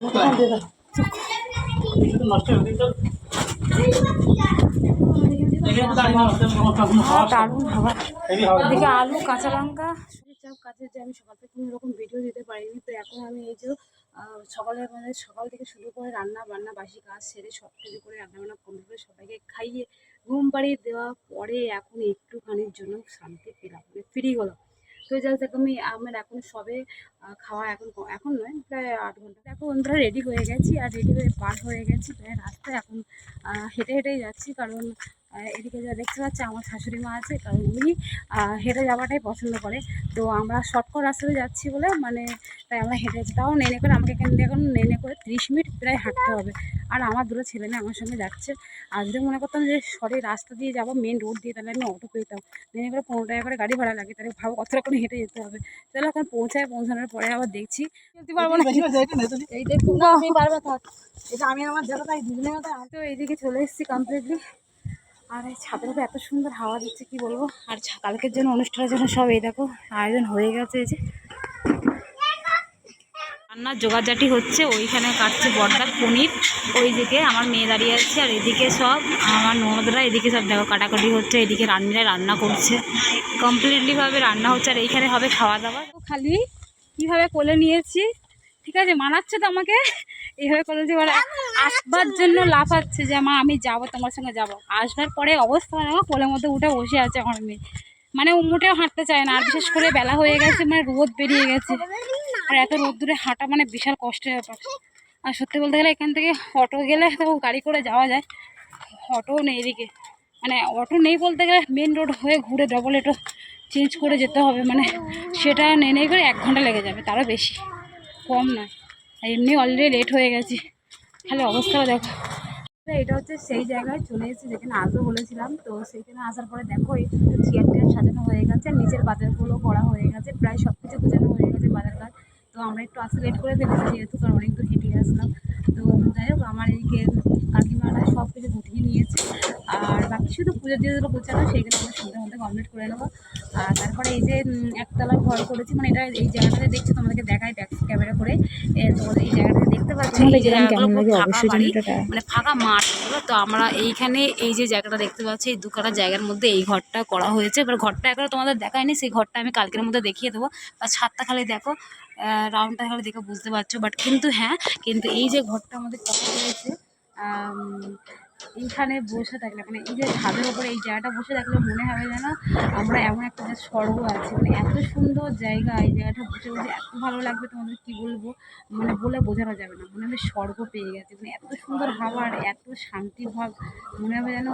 দারুণ খাবার। এদিকে আলু, কাঁচা লঙ্কা, সব কাজের যে আমি সকাল থেকে কোনো রকম ভিডিও দিতে পারিনি। তো এখন আমি এই যে সকালে মানে সকাল থেকে শুরু করে রান্না বান্না বাসি কাজ সেরে সব কিছু করে রান্নাবান্না কমপ্লিট করে সবাইকে খাইয়ে ঘুম পাড়িয়ে দেওয়া পরে এখন একটুখানির জন্য শান্তি পেলাম, মানে ফ্রি হলাম। তো জাস্ট দেখো আমার এখন সবে খাওয়া এখন নয় প্রায় 8 ঘন্টা। দেখো বন্ধুরা রেডি হয়ে গেছি আর রেডি হয়ে পার হয়ে গেছি প্রায় রাস্তায়। এখন হেঁটে হেঁটেই যাচ্ছি, কারণ এদিকে যা দেখতে পাচ্ছি আমার শাশুড়ি মা আছে, কারণ উনি হেঁটে যাওয়াটাই পছন্দ করে। তো আমরা শর্টকাট রাস্তাতে যাচ্ছি বলে মানে তাই আমরা হেঁটে যাচ্ছি, তাও নেনে করে আমাকে এখান থেকে এখন নেনে করে 30 মিনিট প্রায় হাঁটতে হবে। আর আমার দুটো ছেলে মেয়ে আমার সঙ্গে যাচ্ছে। আর যদি মনে করতাম যে সরি রাস্তা দিয়ে যাবো মেন রোড দিয়ে, তাহলে আমি অটো পেতাম। নেনে করে 15 টাকা করে গাড়ি ভাড়া লাগে, তাহলে ভাবো কতটা করে হেঁটে যেতে হবে। তাহলে এখন পৌঁছানোর পরে আবার দেখছি চলতে পারবো না। এই দেখুন আমি পারবে থাক, এটা আমি আমার জায়গা তাই দুজনের মতো। তো এইদিকে চলে এসেছি কমপ্লিটলি। আর এই ছাদের উপরে এত সুন্দর হাওয়া দিচ্ছে কি বলবো। আর কালকের জন্য অনুষ্ঠানের জন্য সব এই দেখো আয়োজন হয়ে গেছে। এই যে রান্নার জোগাড়জাটি হচ্ছে, ওইখানে কাটছে বড়দার পনির, ওইদিকে আমার মেয়ে দাঁড়িয়ে আছে, আর এদিকে সব আমার ননদরা এদিকে সব দেখো কাটাকাটি হচ্ছে, এদিকে রান্না করছে, কমপ্লিটলিভাবে রান্না হচ্ছে। আর এইখানে হবে খাওয়া দাওয়া। তো খালি কীভাবে কোলে নিয়েছি, ঠিক আছে মানাচ্ছে তো আমাকে, এইভাবে করেছি। বলে আসবার জন্য লাফাচ্ছে যে মা আমি যাবো তোমার সঙ্গে যাবো। আসবার পরে অবস্থা না, কোলের মধ্যে উঠে বসে আছে আমার মেয়ে, মানে মোটেও হাঁটতে চায় না। আর বিশেষ করে বেলা হয়ে গেছে, মানে রোদ বেরিয়ে গেছে, আর এত রোদ্দুরে হাঁটা মানে বিশাল কষ্টের ব্যাপার। আর সত্যি বলতে গেলে এখান থেকে অটো গেলে তো গাড়ি করে যাওয়া যায়, অটোও নেই এদিকে। মানে অটো নেই বলতে গেলে মেন রোড হয়ে ঘুরে ডবল অটো চেঞ্জ করে যেতে হবে, মানে সেটা নেই করে 1 ঘন্টা লেগে যাবে, তারও বেশি, কম নয়। আর এমনি অলরেডি লেট হয়ে গেছি, তাহলে অবস্থাও দেখো। এটা হচ্ছে সেই জায়গায় চলে এসেছি যেখানে আসবো বলেছিলাম। তো সেইখানে আসার পরে দেখো এখানে চেয়ার টেয়ার সাজানো হয়ে গেছে, নিচের বাজারগুলো করা হয়ে গেছে, প্রায় সব কিছু গোছানো হয়ে গেছে বাজার কাজ। তো আমরা একটু আসতে লেট করে ফেলেছি যেহেতু, কারণ অনেক দূর হেঁটে আসলাম। তো যাই হোক আমার এইদিকে কাকিমারা সব কিছু গুটিয়ে নিয়েছে, আর বাকি শুধু পুজোর যেগুলো গোছানো সেইগুলো আমরা সন্ধ্যের মধ্যে কমপ্লিট করে নেবো। আর তারপরে এই যে একতলার ঘর করেছি, মানে এটা এই জায়গাটাতে দেখছি তোমাদেরকে দেখাই ব্যাক ক্যামেরা করে। তোমাদের এই জায়গাটাতে দেখতে পাচ্ছি এই জায়গাগুলো ফাঁকা বাড়ি, মানে ফাঁকা মাঠ। তো আমরা এইখানে এই যে জায়গাটা দেখতে পাচ্ছি, এই 2 কাঠা জায়গার মধ্যে এই ঘরটা করা হয়েছে। এবার ঘরটা একবার তোমাদের দেখায়নি, সেই ঘরটা আমি কালকের মধ্যে দেখিয়ে দেবো। বা ছাদটা খালি দেখো, রাউন্ডটা খালি দেখে বুঝতে পারছো। বাট কিন্তু হ্যাঁ, কিন্তু এই যে ঘরটা আমাদের করা হয়েছে, এইখানে বসে থাকলে মানে এই যে ছাদের ওপরে এই জায়গাটা বসে থাকলে মনে হবে যেন আমরা এমন একটা যে স্বর্গ আছে। মানে এত সুন্দর জায়গা, এই জায়গাটা বসে বসে এত ভালো লাগবে তোমাদের কি বলবো, মানে বলে বোঝানো যাবে না। মনে হবে স্বর্গ পেয়ে গেছে, মানে এত সুন্দর হাওয়া আর এত শান্তি ভাব, মনে হবে যেন